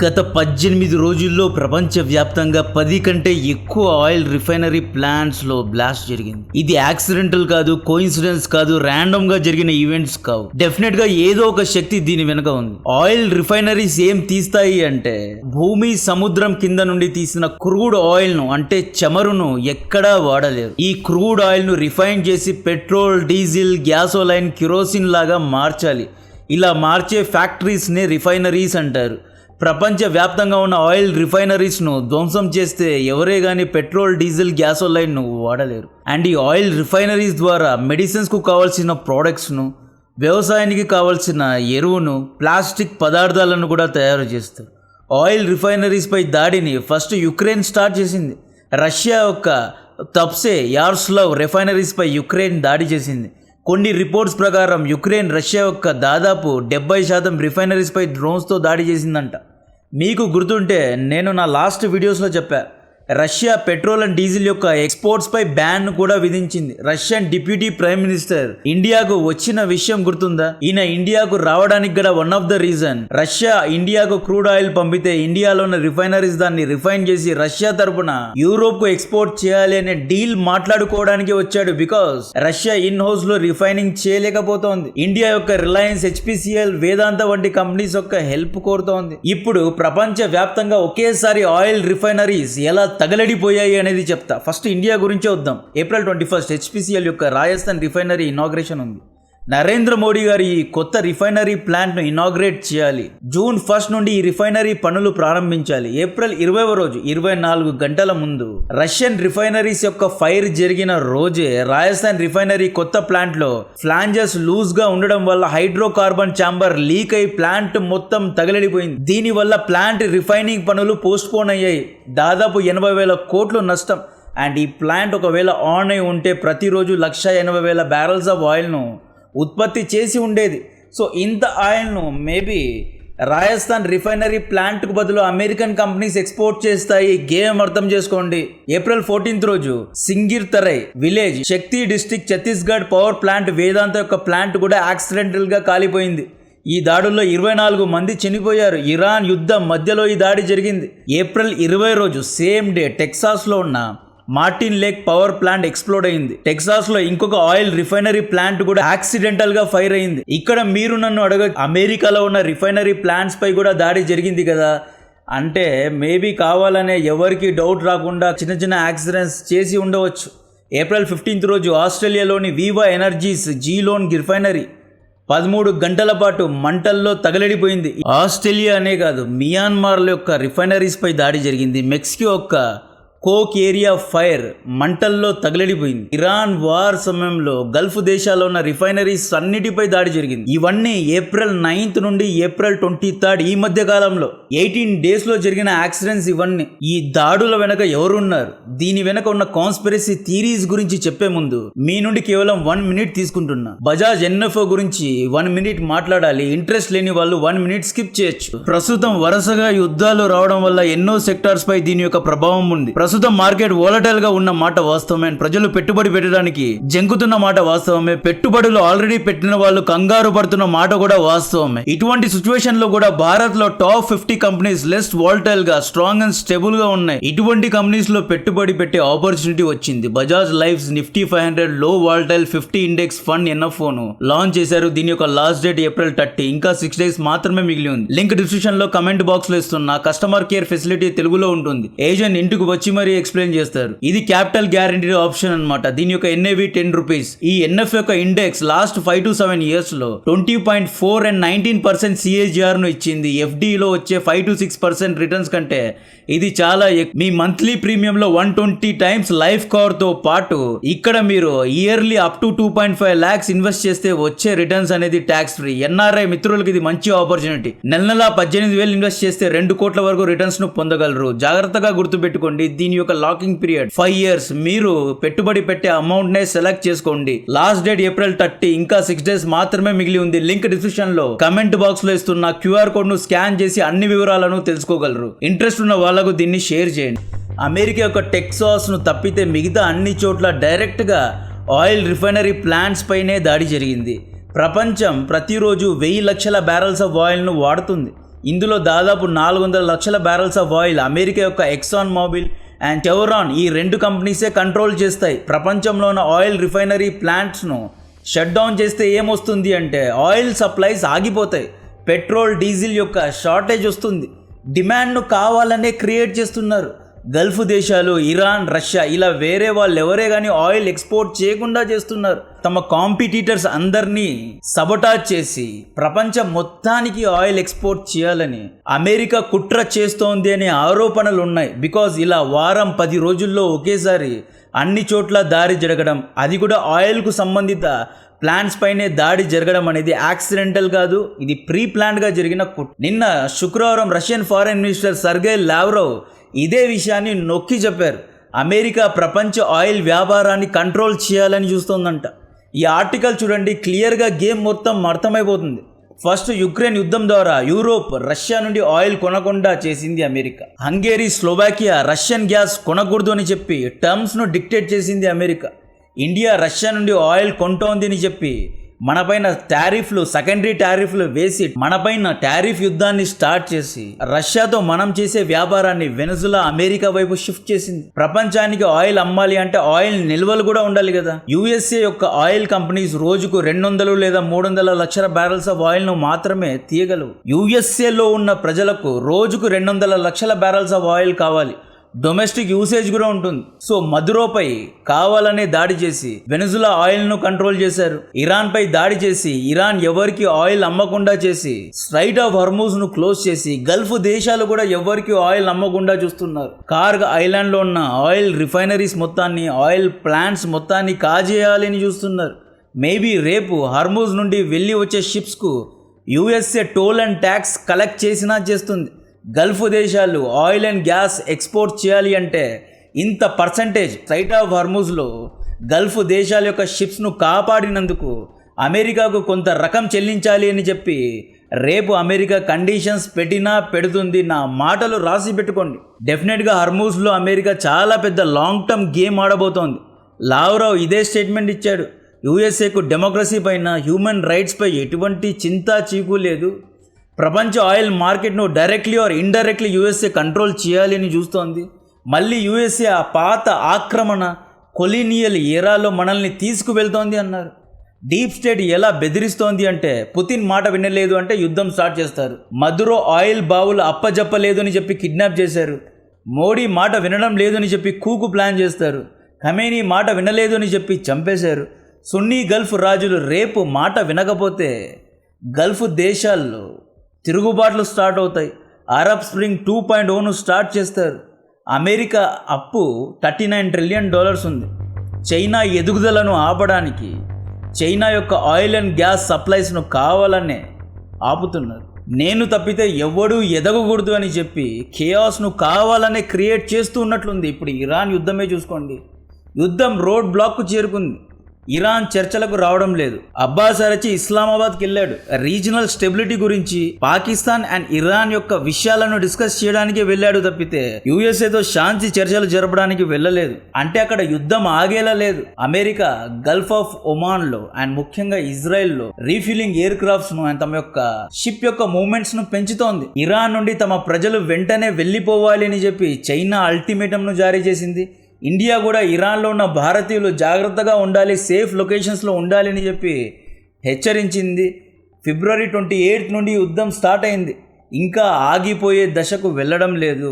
గత 18 రోజుల్లో ప్రపంచవ్యాప్తంగా 10 కంటే ఎక్కువ ఆయిల్ రిఫైనరీ ప్లాంట్స్లో బ్లాస్ట్ జరిగింది. ఇది యాక్సిడెంటల్ కాదు, కోఇన్సిడెన్స్ కాదు, ర్యాండమ్ గా జరిగిన ఈవెంట్స్ కావు. డెఫినెట్ గా ఏదో ఒక శక్తి దీని వెనుక ఉంది. ఆయిల్ రిఫైనరీస్ ఏం తీస్తాయి అంటే భూమి సముద్రం కింద నుండి తీసిన క్రూడ్ ఆయిల్ ను అంటే చమురును ఎక్కడా వాడలేరు. ఈ క్రూడ్ ఆయిల్ ను రిఫైన్ చేసి పెట్రోల్, డీజిల్, గ్యాసోలైన్, కిరోసిన్ లాగా మార్చాలి. ఇలా మార్చే ఫ్యాక్టరీస్ని రిఫైనరీస్ అంటారు. ప్రపంచ వ్యాప్తంగా ఉన్న ఆయిల్ రిఫైనరీస్ను ధ్వంసం చేస్తే ఎవరే కానీ పెట్రోల్, డీజిల్, గ్యాసోలైన్ను వాడలేరు. అండ్ ఈ ఆయిల్ రిఫైనరీస్ ద్వారా మెడిసిన్స్కు కావాల్సిన ప్రోడక్ట్స్ను, వ్యవసాయానికి కావాల్సిన ఎరువును, ప్లాస్టిక్ పదార్థాలను కూడా తయారు చేస్తారు. ఆయిల్ రిఫైనరీస్పై దాడిని ఫస్ట్ యుక్రెయిన్ స్టార్ట్ చేసింది. రష్యా యొక్క తప్సే యార్స్లవ్ రిఫైనరీస్పై యుక్రెయిన్ దాడి చేసింది. కొన్ని రిపోర్ట్స్ ప్రకారం యుక్రెయిన్ రష్యా యొక్క దాదాపు 70% రిఫైనరీస్పై డ్రోన్స్తో దాడి చేసిందంట. మీకు గుర్తుంటే నేను నా లాస్ట్ వీడియోస్లో చెప్పా, రష్యా పెట్రోల్ అండ్ డీజిల్ యొక్క ఎక్స్పోర్ట్స్పై బ్యాన్ కూడా విధించింది. రష్యన్ డిప్యూటీ ప్రైమ్ మినిస్టర్ ఇండియాకు వచ్చిన విషయం గుర్తుందా? ఈయన ఇండియాకు రావడానికి కూడా one of the reason, Russia ఇండియాకు క్రూడ్ ఆయిల్ పంపితే ఇండియాలో ఉన్న రిఫైనరీస్ దాన్ని రిఫైన్ చేసి రష్యా తరపున యూరోప్ కు ఎక్స్పోర్ట్ చేయాలి అనే డీల్ మాట్లాడుకోవడానికి వచ్చాడు. బికాస్ రష్యా ఇన్ హౌస్ లో రిఫైనింగ్ చేయలేకపోతోంది. ఇండియా యొక్క రిలయన్స్, HPCL, వేదాంత వంటి కంపెనీస్ యొక్క హెల్ప్ కోరుతోంది. ఇప్పుడు ప్రపంచ వ్యాప్తంగా ఒకేసారి ఆయిల్ రిఫైనరీస్ ఎలా తగలడిపోయాయి అనేది చెప్తా. ఫస్ట్ ఇండియా గురించే వద్దాం. April 21 HPCL యొక్క రాజస్థాన్ రిఫైనరీ ఇనాగ్రేషన్ ఉంది. నరేంద్ర మోడీ గారు ఈ కొత్త రిఫైనరీ ప్లాంట్ను ఇనాగ్రేట్ చేయాలి. June 1 నుండి ఈ రిఫైనరీ పనులు ప్రారంభించాలి. April 20వ రోజు 24 గంటల ముందు రష్యన్ రిఫైనరీస్ యొక్క ఫైర్ జరిగిన రోజే రాజస్థాన్ రిఫైనరీ కొత్త ప్లాంట్లో ఫ్లాంజెస్ లూజ్ గా ఉండడం వల్ల హైడ్రోకార్బన్ ఛాంబర్ లీక్ అయి ప్లాంట్ మొత్తం తగలడిపోయింది. దీనివల్ల ప్లాంట్ రిఫైనింగ్ పనులు పోస్ట్ పోన్ అయ్యాయి. దాదాపు 80,000 కోట్లు నష్టం. అండ్ ఈ ప్లాంట్ ఒకవేళ ఆన్ అయి ఉంటే ప్రతిరోజు 180,000 బ్యారల్స్ ఆఫ్ ఆయిల్ను ఉత్పత్తి చేసి ఉండేది. సో ఇంత ఆయిల్ను మేబీ రాజస్థాన్ రిఫైనరీ ప్లాంట్కు బదులు అమెరికన్ కంపెనీస్ ఎక్స్పోర్ట్ చేస్తాయి. గేమ్ అర్థం చేసుకోండి. April 14 రోజు సింగిర్ తరై విలేజ్, శక్తి డిస్ట్రిక్ట్, ఛత్తీస్గఢ్ పవర్ ప్లాంట్ వేదాంత యొక్క ప్లాంట్ కూడా యాక్సిడెంటల్ గా కాలిపోయింది. ఈ దాడుల్లో 24 మంది చనిపోయారు. ఇరాన్ యుద్ధం మధ్యలో ఈ దాడి జరిగింది. April 20 రోజు సేమ్ డే టెక్సాస్లో ఉన్న Martin lake power plant explode అయింది. టెక్సాస్ లో ఇంకొక ఆయిల్ రిఫైనరీ ప్లాంట్ కూడా యాక్సిడెంటల్ గా ఫైర్ అయింది. ఇక్కడ మీరు నన్ను అమెరికాలో ఉన్న రిఫైనరీ ప్లాంట్స్ పై కూడా దాడి జరిగింది కదా అంటే మేబీ కావాలనే ఎవరికి డౌట్ రాకుండా చిన్న చిన్న యాక్సిడెంట్స్ చేసి ఉండవచ్చు. April 15 రోజు ఆస్ట్రేలియాలోని వివా ఎనర్జీస్ జీలోన్ రిఫైనరీ 13 గంటల పాటు మంటల్లో తగలడిపోయింది. ఆస్ట్రేలియా అనే కాదు, మియాన్మార్ యొక్క రిఫైనరీస్ పై దాడి జరిగింది. మెక్సికో యొక్క కోక్ ఏరియా ఫైర్ మంటల్లో తగలడిపోయింది. ఇరాన్ వార్ సమయంలో గల్ఫ్ దేశాల్లో ఉన్న రిఫైనరీస్ అన్నిటిపై దాడి జరిగింది. ఇవన్నీ April 9 నుండి April 23 ఈ మధ్య కాలంలో 18 days లో జరిగిన యాక్సిడెంట్స్. ఇవన్నీ ఈ దాడుల వెనక ఎవరున్నారు, దీని వెనక ఉన్న కాన్స్పిరసీ థీరీస్ గురించి చెప్పే ముందు మీ నుండి కేవలం 1 minute తీసుకుంటున్నా. బజాజ్ NFO గురించి 1 minute మాట్లాడాలి. ఇంట్రెస్ట్ లేని వాళ్ళు 1 minute స్కిప్ చేయొచ్చు. ప్రస్తుతం వరుసగా యుద్ధాలు రావడం వల్ల ఎన్నో సెక్టార్స్ పై దీని యొక్క ప్రభావం ఉంది. ప్రస్తుతం మార్కెట్ వోలటైల్ గా ఉన్న మాట వాస్తవమే. ప్రజలు పెట్టుబడి పెట్టడానికి జంకుతున్న మాట వాస్తవమే. పెట్టుబడులు ఆల్రెడీ పెట్టిన వాళ్ళు కంగారు పడుతున్న మాట కూడా వాస్తవమే. ఇటువంటి సిచ్యువేషన్ లో కూడా భారత్ లో టాప్ 50 కంపెనీస్ లెస్ వోలటైల్ గా, స్ట్రాంగ్ అండ్ స్టేబుల్ గా ఉన్నాయి. ఇటువంటి కంపెనీస్ లో పెట్టుబడి పెట్టే ఆపర్చునిటీ వచ్చింది. బజాజ్ లైఫ్ నిఫ్టీ 500 లో వోలటైల్ 50 ఇండెక్స్ ఫండ్ NFO ను లాంచ్ చేశారు. దీని యొక్క లాస్ట్ డేట్ April 30. ఇంకా 6 days మాత్రమే మిగిలి ఉంది. లింక్ డిస్క్రిప్షన్ లో కమెంట్ బాక్స్ లో ఇస్తున్నా. కస్టమర్ కేర్ ఫెసిలిటీ తెలుగులో ఉంటుంది. ఏజెంట్ ఇంటికి వచ్చి మరీ ఎక్స్ప్లెయిన్ చేస్తారు. ఇది క్యాపిటల్ గ్యారంటీ ఆప్షన్ అన్నమాట. దీని యొక్క NAV 10 రూపీస్. ఈ NF యొక్క ఇండెక్స్ లాస్ట్ 5 to 7 years లో 20.4 and 19% CAGR ను ఇచ్చింది. FD లో వచ్చే 5 to 6% రిటర్న్స్ కంటే ఇది చాలా మీ మంత్లీ ప్రీమియం లో 120 times లైఫ్ కవర్ తో పాటు ఇక్కడ మీరు yearly up to 2.5 lakhs invest చేస్తే వచ్చే రిటర్న్స్ అనేది ట్యాక్స్ ఫ్రీ. NRI మిత్రులకు ఇది మంచి ఆపర్చునిటీ. నెల 18,000 ఇన్వెస్ట్ చేస్తే 2 కోట్ల వరకు రిటర్న్స్ ను పొందగలరు. జాగ్రత్తగా గుర్తుపెట్టుకోండి. దీని యొక్క లాకింగ్ పీరియడ్ 5 years. మీరు పెట్టుబడి పెట్టే అమౌంట్ నే సెలెక్ట్ చేసుకోండి. Last date April 30. ఇంకా 6 days మాత్రమే మిగిలి ఉంది. లింక్ డిస్క్రిప్షన్ లో కమెంట్ బాక్స్ లో ఇస్తున్న QR కోడ్ ను స్కాన్ చేసి అన్ని వివరాలను తెలుసుకోగలరు. ఇంట్రెస్ట్ ఉన్న వాళ్ళకు దీన్ని షేర్ చేయండి. అమెరికా యొక్క టెక్సాస్ ను తప్పితే మిగతా అన్ని చోట్ల డైరెక్ట్ గా ఆయిల్ రిఫైనరీ ప్లాంట్స్ పైనే దాడి జరిగింది. ప్రపంచం ప్రతిరోజు 1,000 లక్షల బ్యారల్స్ ఆఫ్ ఆయిల్ ను వాడుతుంది. ఇందులో దాదాపు 400 లక్షల బ్యారల్స్ ఆఫ్ ఆయిల్ అమెరికా యొక్క ఎక్సాన్ మొబిల్ అండ్ చెవరాన్ ఈ 2 కంపెనీసే కంట్రోల్ చేస్తాయి. ప్రపంచంలో ఉన్న ఆయిల్ రిఫైనరీ ప్లాంట్స్ను షట్ డౌన్ చేస్తే ఏమొస్తుంది అంటే ఆయిల్ సప్లైస్ ఆగిపోతాయి, పెట్రోల్ డీజిల్ యొక్క షార్టేజ్ వస్తుంది. డిమాండ్ను కావాలనే క్రియేట్ చేస్తున్నారు. గల్ఫ్ దేశాలు, ఇరాన్, రష్యా ఇలా వేరే వాళ్ళు ఎవరే కానీ ఆయిల్ ఎక్స్పోర్ట్ చేయకుండా చేస్తున్నారు. తమ కాంపిటీటర్స్ అందరినీ సబటాజ్ చేసి ప్రపంచం మొత్తానికి ఆయిల్ ఎక్స్పోర్ట్ చేయాలని అమెరికా కుట్ర చేస్తోంది అనే ఆరోపణలు ఉన్నాయి. బికాజ్ ఇలా వారం 10 రోజుల్లో ఒకేసారి అన్ని చోట్ల దాడి జరగడం, అది కూడా ఆయిల్కు సంబంధిత ప్లాంట్స్ పైనే దాడి జరగడం అనేది యాక్సిడెంటల్ కాదు, ఇది ప్రీ ప్లాన్డ్గా జరిగిన కుట్ర. నిన్న శుక్రవారం రష్యన్ ఫారెన్ మినిస్టర్ సర్గే లావ్రోవ్ ఇదే విషయాన్ని నొక్కి చెప్పారు. అమెరికా ప్రపంచ ఆయిల్ వ్యాపారాన్ని కంట్రోల్ చేయాలని చూస్తోందంట. ఈ ఆర్టికల్ చూడండి, క్లియర్గా గేమ్ మొత్తం అర్థమైపోతుంది. ఫస్ట్ యుక్రెయిన్ యుద్ధం ద్వారా యూరోప్ రష్యా నుండి ఆయిల్ కొనకుండా చేసింది America. Hungary, Slovakia Russian gas కొనకూడదు అని చెప్పి టర్మ్స్ను డిక్టేట్ చేసింది అమెరికా. ఇండియా రష్యా నుండి ఆయిల్ కొంటోంది అని చెప్పి మనపైన టారిఫ్లు, సెకండరీ టారిఫ్లు వేసి మనపైన టారిఫ్ యుద్ధాన్ని స్టార్ట్ చేసి రష్యాతో మనం చేసే వ్యాపారాన్ని వెనజులా, అమెరికా వైపు షిఫ్ట్ చేసింది. ప్రపంచానికి ఆయిల్ అమ్మాలి అంటే ఆయిల్ నిల్వలు కూడా ఉండాలి కదా. యుఎస్ఏ యొక్క ఆయిల్ కంపెనీస్ రోజుకు 200 లేదా 300 లక్షల బ్యారల్స్ ఆఫ్ ఆయిల్ ను మాత్రమే తీయగలవు. యుఎస్ఏలో ఉన్న ప్రజలకు రోజుకు 200 లక్షల బ్యారల్స్ ఆఫ్ ఆయిల్ కావాలి. డొమెస్టిక్ యూసేజ్ కూడా ఉంటుంది. సో మదురోపై కావాలనే దాడి చేసి వెనజులా ఆయిల్ను కంట్రోల్ చేశారు. ఇరాన్ పై దాడి చేసి ఇరాన్ ఎవరికి ఆయిల్ అమ్మకుండా చేసి స్ట్రైట్ ఆఫ్ హర్మూజ్ను క్లోజ్ చేసి గల్ఫ్ దేశాలు కూడా ఎవరికి ఆయిల్ అమ్మకుండా చూస్తున్నారు. కార్గ్ ఐలాండ్లో ఉన్న ఆయిల్ రిఫైనరీస్ మొత్తాన్ని, ఆయిల్ ప్లాంట్స్ మొత్తాన్ని కాజేయాలని చూస్తున్నారు. మేబీ రేపు హర్మూజ్ నుండి వెళ్ళి వచ్చే షిప్స్కు USA toll and tax collect చేసినా చేస్తుంది. గల్ఫ్ దేశాలు ఆయిల్ అండ్ గ్యాస్ ఎక్స్పోర్ట్ చేయాలి అంటే ఇంత పర్సంటేజ్ స్ట్రైట్ ఆఫ్ హర్మూజ్లో గల్ఫ్ దేశాల యొక్క షిప్స్ను కాపాడినందుకు అమెరికాకు కొంత రకం చెల్లించాలి అని చెప్పి రేపు అమెరికా కండిషన్స్ పెట్టినా పెడుతుంది. నా మాటలు రాసి పెట్టుకోండి. డెఫినెట్గా హర్మూజ్లో అమెరికా చాలా పెద్ద లాంగ్ టర్మ్ గేమ్ ఆడబోతోంది. లావ్రోవ్ ఇదే స్టేట్మెంట్ ఇచ్చాడు. యుఎస్ఏకు డెమోక్రసీ పైన, హ్యూమన్ రైట్స్ పై ఎటువంటి చింతా చీకు లేదు. ప్రపంచ ఆయిల్ మార్కెట్ను directly or indirectly USA control చేయాలి అని చూస్తోంది. మళ్ళీ యుఎస్ఏ ఆ పాత ఆక్రమణ కొలీనియల్ ఏరాలో మనల్ని తీసుకువెళ్తోంది అన్నారు. డీప్ స్టేట్ ఎలా బెదిరిస్తోంది అంటే పుతిన్ మాట వినలేదు అంటే యుద్ధం స్టార్ట్ చేస్తారు. మదురో ఆయిల్ బావులు అప్పజెప్పలేదు అని చెప్పి కిడ్నాప్ చేశారు. మోడీ మాట వినడం లేదు అని చెప్పి కూకు ప్లాన్ చేస్తారు. ఖమేనీ మాట వినలేదు అని చెప్పి చంపేశారు. సున్నీ గల్ఫ్ రాజులు రేపు మాట వినకపోతే గల్ఫ్ దేశాల్లో తిరుగుబాట్లు స్టార్ట్ అవుతాయి. అరబ్ స్ప్రింగ్ 2.0ను స్టార్ట్ చేస్తారు. అమెరికా అప్పు $39 ట్రిలియన్ ఉంది. చైనా ఎదుగుదలను ఆపడానికి చైనా యొక్క ఆయిల్ అండ్ గ్యాస్ సప్లైస్ను కావాలనే ఆపుతున్నారు. నేను తప్పితే ఎవడూ ఎదగకూడదు అని చెప్పి కేయాస్ను కావాలనే క్రియేట్ చేస్తూ ఉన్నట్లుంది. ఇప్పుడు ఇరాన్ యుద్ధమే చూసుకోండి. యుద్ధం రోడ్ బ్లాక్కు చేరుకుంది. ఇరాన్ చర్చలకు రావడం లేదు. అబ్బాస్ అరచి ఇస్లామాబాద్కి వెళ్ళాడు. రీజనల్ స్టెబిలిటీ గురించి పాకిస్తాన్ అండ్ ఇరాన్ యొక్క విషయాలను డిస్కస్ చేయడానికి వెళ్ళాడు తప్పితే యుఎస్ఏతో శాంతి చర్చలు జరపడానికి వెళ్ళలేదు. అంటే అక్కడ యుద్ధం ఆగేలా లేదు. అమెరికా గల్ఫ్ ఆఫ్ ఒమాన్లో అండ్ ముఖ్యంగా ఇజ్రాయెల్లో రీఫిలింగ్ ఎయిర్ క్రాఫ్ట్స్ ను అండ్ తమ యొక్క షిప్ యొక్క మూవ్మెంట్స్ ను పెంచుతోంది. ఇరాన్ నుండి తమ ప్రజలు వెంటనే వెళ్ళిపోవాలి అని చెప్పి చైనా అల్టిమేటంను జారీ చేసింది. ఇండియా కూడా ఇరాన్లో ఉన్న భారతీయులు జాగ్రత్తగా ఉండాలి, సేఫ్ లొకేషన్స్లో ఉండాలి అని చెప్పి హెచ్చరించింది. ఫిబ్రవరి 28 నుండి యుద్ధం స్టార్ట్ అయింది. ఇంకా ఆగిపోయే దశకు వెళ్ళడం లేదు.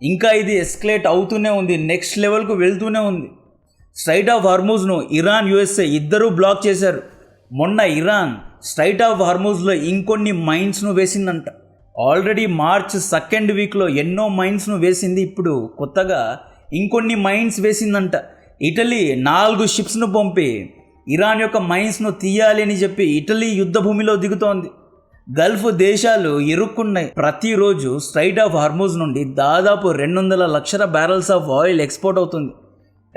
ఇంకా ఇది ఎస్కలేట్ అవుతూనే ఉంది, నెక్స్ట్ లెవెల్కు వెళ్తూనే ఉంది. స్ట్రైట్ ఆఫ్ హర్మూజ్ను ఇరాన్, యుఎస్ఏ ఇద్దరూ బ్లాక్ చేశారు. మొన్న ఇరాన్ స్ట్రైట్ ఆఫ్ హర్మూజ్లో ఇంకొన్ని మైన్స్ను వేసిందంట. ఆల్రెడీ మార్చ్ 2nd వీక్లో ఎన్నో మైన్స్ను వేసింది. ఇప్పుడు కొత్తగా ఇంకొన్ని మైన్స్ వేసిందంట. ఇటలీ 4 షిప్స్ను పంపి ఇరాన్ యొక్క మైన్స్ను తీయాలి అని చెప్పి ఇటలీ యుద్ధ భూమిలో దిగుతోంది. గల్ఫ్ దేశాలు ఇరుక్కున్నాయి. ప్రతిరోజు స్ట్రైట్ ఆఫ్ హర్మూజ్ నుండి దాదాపు 200 లక్షల బ్యారల్స్ ఆఫ్ ఆయిల్ ఎక్స్పోర్ట్ అవుతుంది.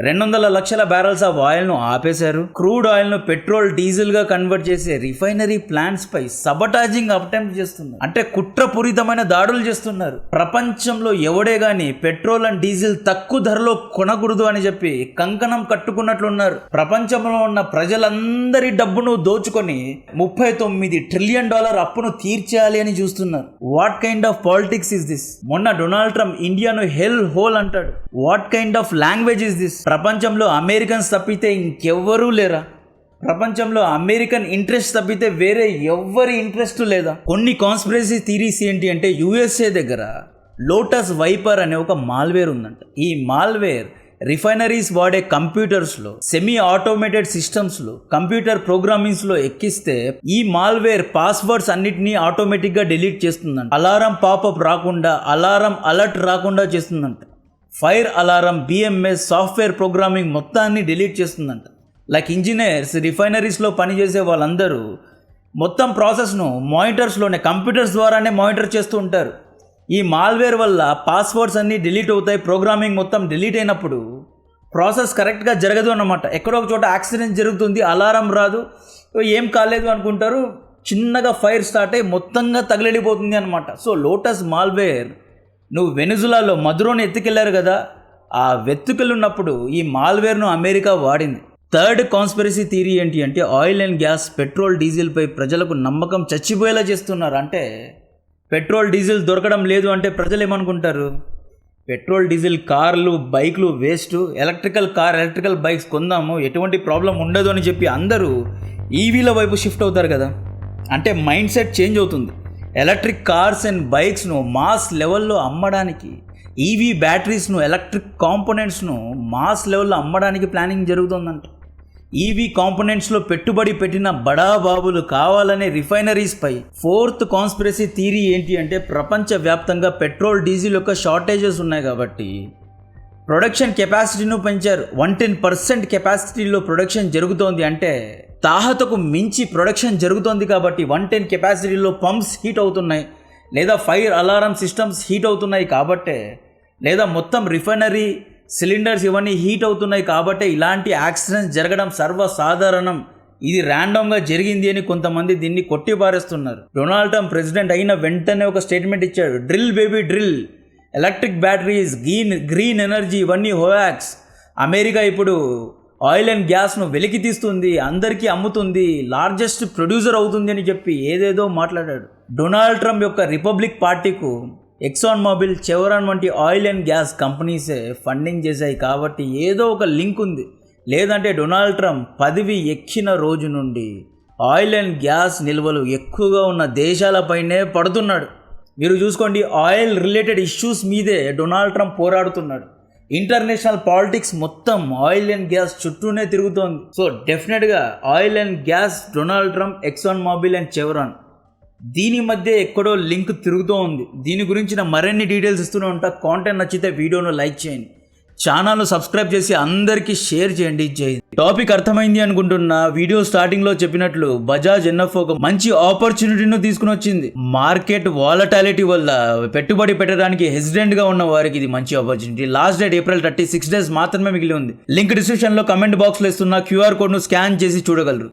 200 లక్షల బ్యారల్స్ ఆఫ్ ఆయిల్ ను ఆపేశారు. క్రూడ్ ఆయిల్ ను పెట్రోల్ డీజిల్ గా కన్వర్ట్ చేసే రిఫైనరీ ప్లాంట్స్ పై సబటాజింగ్ అటెంప్ట్ చేస్తున్నారు. అంటే కుట్రపూరితమైన దాడులు చేస్తున్నారు. ప్రపంచంలో ఎవడే గాని పెట్రోల్ అండ్ డీజిల్ తక్కువ ధరలో కొనకూడదు అని చెప్పి కంకణం కట్టుకున్నట్లున్నారు. ప్రపంచంలో ఉన్న ప్రజలందరి డబ్బును దోచుకొని $39 ట్రిలియన్ అప్పును తీర్చేయాలి అని చూస్తున్నారు. What kind of politics is this? మొన్న డొనాల్డ్ ట్రంప్ ఇండియాను హెల్ హోల్ అంటాడు. What kind of language is this? ప్రపంచంలో అమెరికన్స్ తప్పితే ఇంకెవ్వరూ లేరా? ప్రపంచంలో అమెరికన్ ఇంట్రెస్ట్ తప్పితే వేరే ఎవ్వరి ఇంట్రెస్ట్ లేదా? కొన్ని కాన్స్పిరసీ థీరీస్ ఏంటి అంటే యుఎస్ఏ దగ్గర లోటస్ వైపర్ అనే ఒక మాల్వేర్ ఉందంట. ఈ మాల్వేర్ రిఫైనరీస్ వాడే కంప్యూటర్స్లో, సెమీ ఆటోమేటెడ్ సిస్టమ్స్లో, కంప్యూటర్ ప్రోగ్రామింగ్స్లో ఎక్కిస్తే ఈ మాల్వేర్ పాస్వర్డ్స్ అన్నిటినీ ఆటోమేటిక్గా డిలీట్ చేస్తుందంట. అలారం పాపప్ రాకుండా, అలారం అలర్ట్ రాకుండా చేస్తుందంట. Fire alarm, BMS, software programming మొత్తాన్ని డిలీట్ చేస్తుందంట. లైక్ ఇంజనీర్స్ రిఫైనరీస్లో పనిచేసే వాళ్ళందరూ మొత్తం ప్రాసెస్ను మానిటర్స్లోనే, కంప్యూటర్స్ ద్వారానే మానిటర్ చేస్తూ ఉంటారు. ఈ మాల్వేర్ వల్ల పాస్వర్డ్స్ అన్నీ డిలీట్ అవుతాయి. ప్రోగ్రామింగ్ మొత్తం డిలీట్ అయినప్పుడు ప్రాసెస్ కరెక్ట్గా జరగదు అన్నమాట. ఎక్కడో ఒక చోట యాక్సిడెంట్ జరుగుతుంది, అలారం రాదు, ఏం కాలేదు అనుకుంటారు, చిన్నగా ఫైర్ స్టార్ట్ అయ్యి మొత్తంగా తగిలిపోతుంది అనమాట. సో లోటస్ మాల్వేర్ నువ్వు వెనిజులాలో మదురోని ఎత్తుకెళ్లారు కదా, ఆ వెతుకెళ్ళున్నప్పుడు ఈ మాల్వేర్ను అమెరికా వాడింది. థర్డ్ కాన్స్పిరసీ థియరీ ఏంటి అంటే ఆయిల్ అండ్ గ్యాస్, పెట్రోల్ డీజిల్పై ప్రజలకు నమ్మకం చచ్చిపోయేలా చేస్తున్నారు. అంటే పెట్రోల్ డీజిల్ దొరకడం లేదు అంటే ప్రజలు ఏమనుకుంటారు? పెట్రోల్ డీజిల్ కార్లు, బైక్లు waste, electrical car, electrical bikes కొందాము, ఎటువంటి ప్రాబ్లం ఉండదు అని చెప్పి అందరూ ఈవీల వైపు షిఫ్ట్ అవుతారు కదా. అంటే మైండ్ సెట్ చేంజ్ అవుతుంది. ఎలక్ట్రిక్ కార్స్ అండ్ బైక్స్ను మాస్ లెవెల్లో అమ్మడానికి, ఈవీ బ్యాటరీస్ను, ఎలక్ట్రిక్ కాంపోనెంట్స్ను మాస్ లెవెల్లో అమ్మడానికి ప్లానింగ్ జరుగుతుందంట. ఈవీ కాంపోనెంట్స్లో పెట్టుబడి పెట్టిన బడా బాబులు కావాలనే రిఫైనరీస్పై. ఫోర్త్ కాన్స్పిరసీ థియరీ ఏంటి అంటే ప్రపంచవ్యాప్తంగా పెట్రోల్ డీజిల్ యొక్క షార్టేజెస్ ఉన్నాయి కాబట్టి ప్రొడక్షన్ కెపాసిటీను పెంచారు. 110% కెపాసిటీలో ప్రొడక్షన్ జరుగుతోంది. అంటే తాహతకు మించి ప్రొడక్షన్ జరుగుతోంది కాబట్టి 110 కెపాసిటీలో పంప్స్ హీట్ అవుతున్నాయి, లేదా ఫైర్ అలారం సిస్టమ్స్ హీట్ అవుతున్నాయి కాబట్టే, లేదా మొత్తం రిఫైనరీ సిలిండర్స్ ఇవన్నీ హీట్ అవుతున్నాయి కాబట్టి ఇలాంటి యాక్సిడెంట్స్ జరగడం సర్వసాధారణం. ఇది ర్యాండమ్గా జరిగింది అని కొంతమంది దీన్ని కొట్టిపారేస్తున్నారు. డొనాల్డ్ ట్రంప్ ప్రెసిడెంట్ అయిన వెంటనే ఒక స్టేట్మెంట్ ఇచ్చాడు. Drill baby drill, electric batteries, green energy ఇవన్నీ హోవాక్స్. అమెరికా ఇప్పుడు ఆయిల్ అండ్ గ్యాస్ను వెలికి తీస్తుంది, అందరికీ అమ్ముతుంది, లార్జెస్ట్ ప్రొడ్యూసర్ అవుతుంది అని చెప్పి ఏదేదో మాట్లాడాడు. డొనాల్డ్ ట్రంప్ యొక్క రిపబ్లిక్ పార్టీకు ఎక్సాన్ మొబిల్, చెవరాన్ వంటి ఆయిల్ అండ్ గ్యాస్ కంపెనీసే ఫండింగ్ చేశాయి కాబట్టి ఏదో ఒక లింక్ ఉంది. లేదంటే డొనాల్డ్ ట్రంప్ పదవి ఎక్కిన రోజు నుండి ఆయిల్ అండ్ గ్యాస్ నిల్వలు ఎక్కువగా ఉన్న దేశాలపైనే పడుతున్నాడు. మీరు చూసుకోండి, ఆయిల్ రిలేటెడ్ ఇష్యూస్ మీదే డొనాల్డ్ ట్రంప్ పోరాడుతున్నాడు. ఇంటర్నేషనల్ పాలిటిక్స్ మొత్తం ఆయిల్ అండ్ గ్యాస్ చుట్టూనే తిరుగుతోంది. సో డెఫినెట్గా oil and gas, Donald Trump, Exxon Mobil and Chevron, దీని మధ్య ఎక్కడో లింక్ తిరుగుతూ ఉంది. దీని గురించిన మరిన్ని డీటెయిల్స్ ఇస్తూనే ఉంటా. కాంటెంట్ నచ్చితే వీడియోను లైక్ చేయండి, ఛానల్ను సబ్స్క్రైబ్ చేసి అందరికీ షేర్ చేయండి. జై హింద్. టాపిక్ అర్థమైంది అనుకుంటున్నా. వీడియో స్టార్టింగ్లో చెప్పినట్లు బజాజ్ ఎన్ఎఫ్ ఒక మంచి ఆపర్చునిటీను తీసుకుని వచ్చింది. మార్కెట్ వాలటాలిటీ వల్ల పెట్టుబడి పెట్టడానికి హెసిడెంట్గా ఉన్న వారికి ఇది మంచి opportunity. Last date April 30, 6 days మాత్రమే మిగిలి ఉంది. లింక్ డిస్క్రిప్షన్లో, కమెంట్ బాక్స్లో ఇస్తున్న QR కోడ్ను స్కాన్ చేసి చూడగలరు.